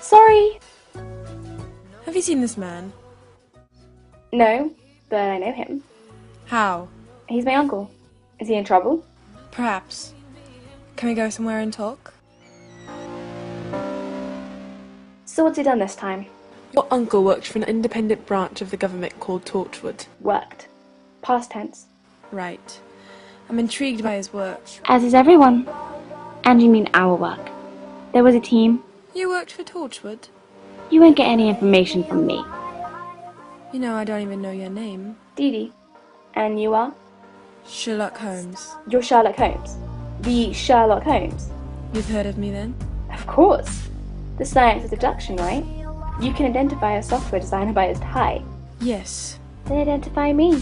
Sorry. Have you seen this man? No, but I know him. How? He's my uncle. Is he in trouble? Perhaps. Can we go somewhere and talk? So what's he done this time? Your uncle worked for an independent branch of the government called Torchwood. Worked. Past tense. Right. I'm intrigued by his work. As is everyone. And you mean our work. There was a team. You worked for Torchwood? You won't get any information from me. You know, I don't even know your name. Dee Dee. And you are? Sherlock Holmes. You're Sherlock Holmes. The Sherlock Holmes. You've heard of me then? Of course. The science of deduction, right? You can identify a software designer by his tie. Yes. Then identify me.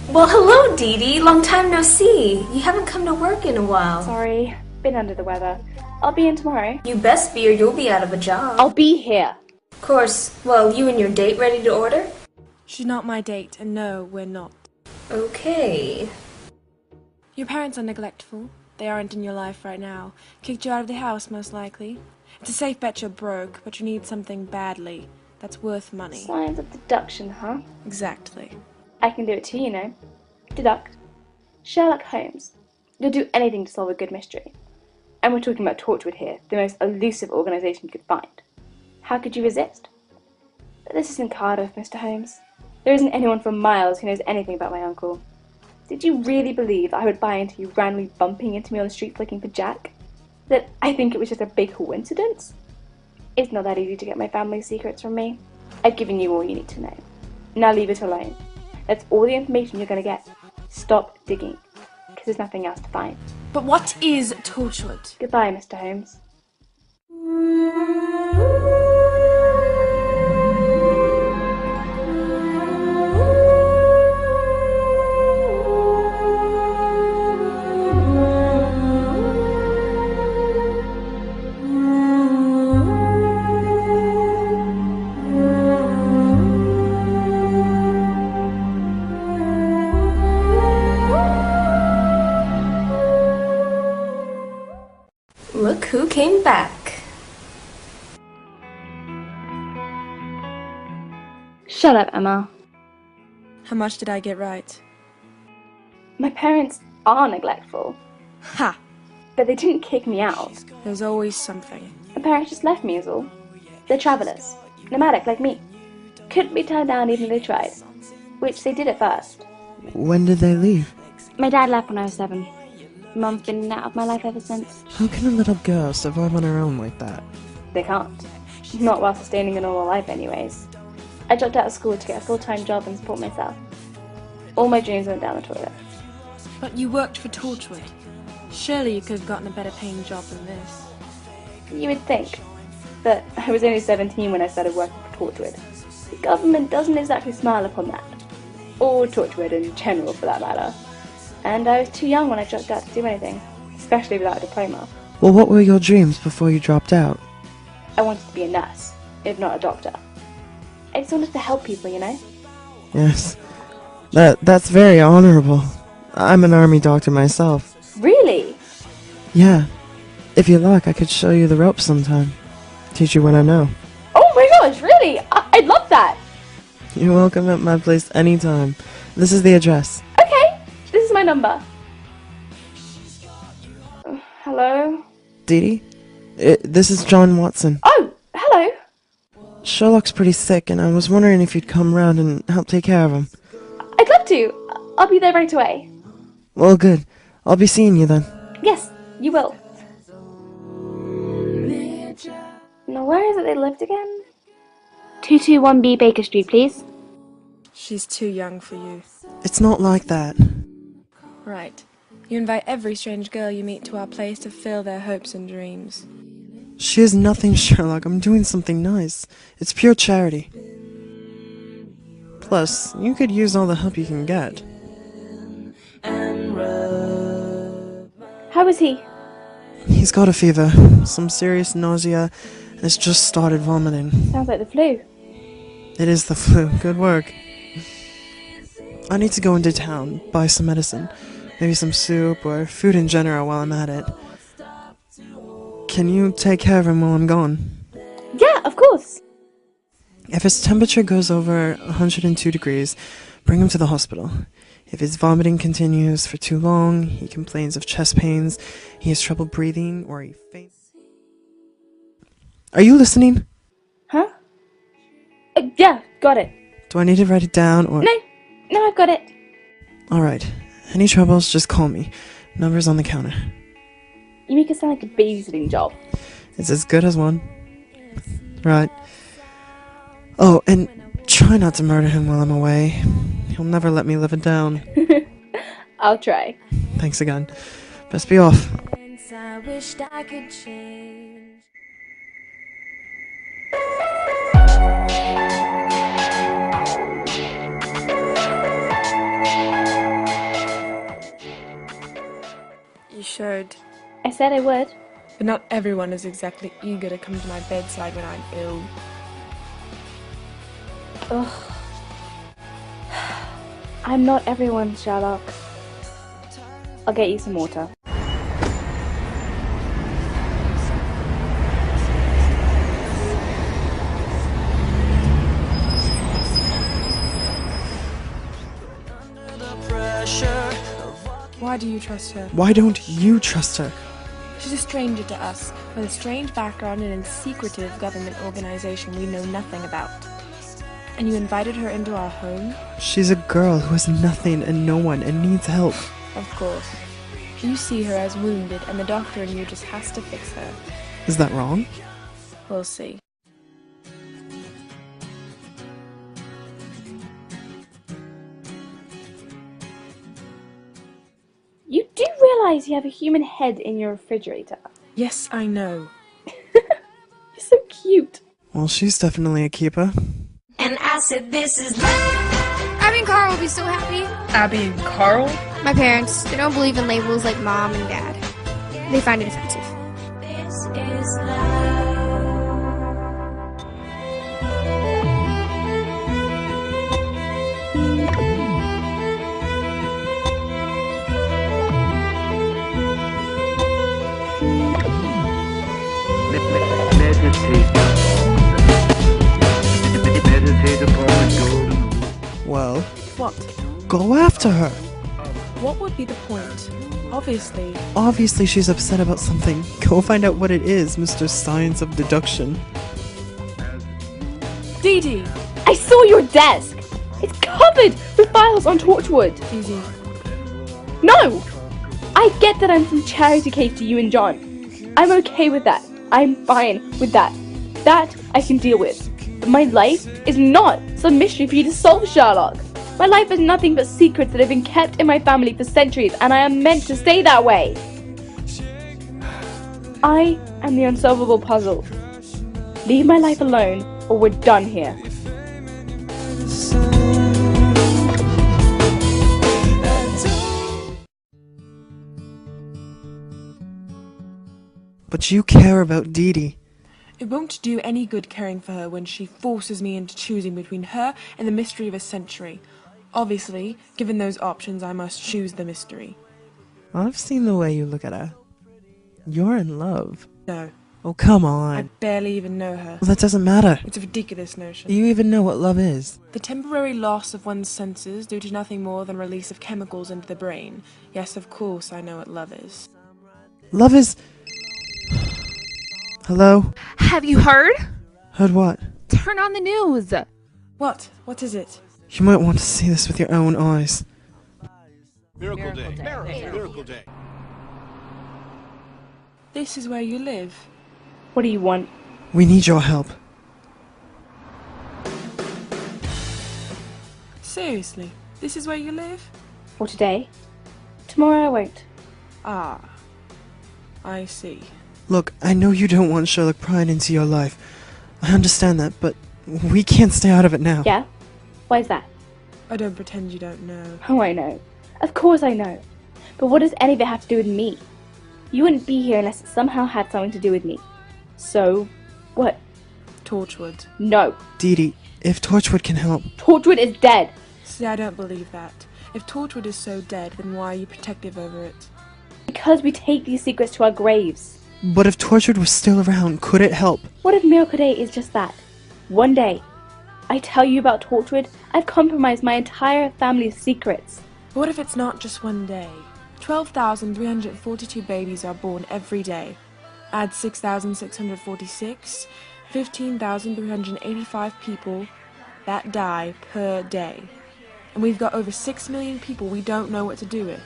Well, hello, Dee Dee. Long time no see. You haven't come to work in a while. Sorry, been under the weather. I'll be in tomorrow. You best be or you'll be out of a job. I'll be here. Of course. Well, you and your date ready to order? She's not my date, and no, we're not. Okay. Your parents are neglectful. They aren't in your life right now. Kicked you out of the house, most likely. It's a safe bet you're broke, but you need something badly that's worth money. Science of deduction, huh? Exactly. I can do it too, you know. Deduct. Sherlock Holmes. You'll do anything to solve a good mystery. And we're talking about Torchwood here, the most elusive organisation you could find. How could you resist? But this isn't Cardiff, Mr. Holmes. There isn't anyone for miles who knows anything about my uncle. Did you really believe that I would buy into you randomly bumping into me on the street looking for Jack? That I think it was just a big coincidence? It's not that easy to get my family's secrets from me. I've given you all you need to know. Now leave it alone. That's all the information you're going to get. Stop digging, because there's nothing else to find. But what is Torchwood? Goodbye, Mr. Holmes. Look who came back. Shut up, Emma. How much did I get right? My parents are neglectful, Ha! but they didn't kick me out. There's always something. My parents just left me is all. They're travellers, nomadic like me. Couldn't be turned down even if they tried, which they did at first. When did they leave? My dad left when I was 7. Mum's been out of my life ever since. How can a little girl survive on her own like that? They can't. Not while sustaining a normal life anyways. I dropped out of school to get a full-time job and support myself. All my dreams went down the toilet. But you worked for Torchwood. Surely you could have gotten a better paying job than this. You would think. But I was only 17 when I started working for Torchwood. The government doesn't exactly smile upon that. Or Torchwood in general, for that matter. And I was too young when I dropped out to do anything, especially without a diploma. Well, what were your dreams before you dropped out? I wanted to be a nurse, if not a doctor. I just wanted to help people, you know? Yes. That's very honorable. I'm an army doctor myself. Really? Yeah. If you like, I could show you the ropes sometime. Teach you what I know. Oh my gosh, really? I'd love that! You're welcome at my place anytime. This is the address. Okay, this is my number. Hello? Dee Dee? This is John Watson. Oh, hello! Sherlock's pretty sick, and I was wondering if you'd come round and help take care of him. I'd love to. I'll be there right away. Well, good. I'll be seeing you then. Yes, you will. Now, where is it they lived again? 221B Baker Street, please. She's too young for you. It's not like that. Right. You invite every strange girl you meet to our place to fill their hopes and dreams. She is nothing, Sherlock. I'm doing something nice. It's pure charity. Plus, you could use all the help you can get. How is he? He's got a fever, some serious nausea, and has just started vomiting. Sounds like the flu. It is the flu. Good work. I need to go into town, buy some medicine. Maybe some soup or food in general while I'm at it. Can you take care of him while I'm gone? course. If his temperature goes over 102 degrees, bring him to the hospital. If his vomiting continues for too long, he complains of chest pains, he has trouble breathing, or he faints. Are you listening? Huh? Yeah, got it. Do I need to write it down, or... No, I've got it. Alright. Any troubles, just call me. Number's on the counter. You make it sound like a babysitting job. It's as good as one. Right. Oh, and try not to murder him while I'm away. He'll never let me live it down. I'll try. Thanks again. Best be off. I wished I could change. You should. I said I would. But not everyone is exactly eager to come to my bedside when I'm ill. Ugh. I'm not everyone, Sherlock. I'll get you some water. Why do you trust her? Why don't you trust her? She's a stranger to us, with a strange background in a secretive government organization we know nothing about. And you invited her into our home? She's a girl who has nothing and no one and needs help. Of course. You see her as wounded, and the doctor in you just has to fix her. Is that wrong? We'll see. You do realize you have a human head in your refrigerator? Yes, I know. You're so cute. Well, she's definitely a keeper. And I said, this is Abby and Carl will be so happy. Abby and Carl? My parents, they don't believe in labels like mom and dad. They find it offensive. this is love. Meditate upon the golden. Well, What? go after her. What would be the point? Obviously she's upset about something. Go find out what it is, Mr. Science of Deduction. Dee Dee! I saw your desk. It's covered with files on Torchwood. Easy. No! I get that I'm some charity case to you and John. I'm okay with that. I'm fine with that. That I can deal with. But my life is not some mystery for you to solve, Sherlock. My life is nothing but secrets that have been kept in my family for centuries, and I am meant to stay that way. I am the unsolvable puzzle. Leave my life alone, or we're done here. But you care about Dee Dee. It won't do any good caring for her when she forces me into choosing between her and the mystery of a century. Obviously, given those options, I must choose the mystery. I've seen the way you look at her. You're in love. No, Oh, come I on. barely even know her. Well, that doesn't matter. It's a ridiculous notion. Do you even know what love is? The temporary loss of one's senses due to nothing more than release of chemicals into the brain. Yes, of course, I know what love is. Love is... Hello? Have you heard? Heard what? Turn on the news. What? What is it? You might want to see this with your own eyes. Miracle Day. Miracle Day. This is where you live. What do you want? We need your help. Seriously, this is where you live? For today? Tomorrow I won't. Ah, I see. Look, I know you don't want Sherlock prying into your life. I understand that, but we can't stay out of it now. Yeah? Why is that? I don't pretend you don't know. Oh, I know. Of course I know. But what does any of it have to do with me? You wouldn't be here unless it somehow had something to do with me. So, what? Torchwood. No. Dee Dee, if Torchwood can help... Torchwood is dead. See, I don't believe that. If Torchwood is so dead, then why are you protective over it? Because we take these secrets to our graves. But if Torchwood was still around, could it help? What if Miracle Day is just that? One day. I tell you about Torchwood, I've compromised my entire family's secrets. But what if it's not just one day? 12,342 babies are born every day. Add 6,646, 15,385 people that die per day. And we've got over 6 million people we don't know what to do with.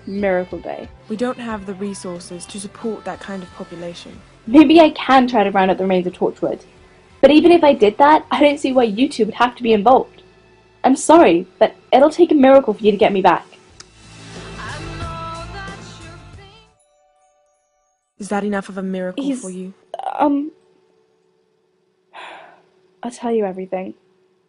Miracle Day. We don't have the resources to support that kind of population. Maybe I can try to round up the remains of Torchwood. But even if I did that, I don't see why you two would have to be involved. I'm sorry, but it'll take a miracle for you to get me back. Is that enough of a miracle for you? I'll tell you everything.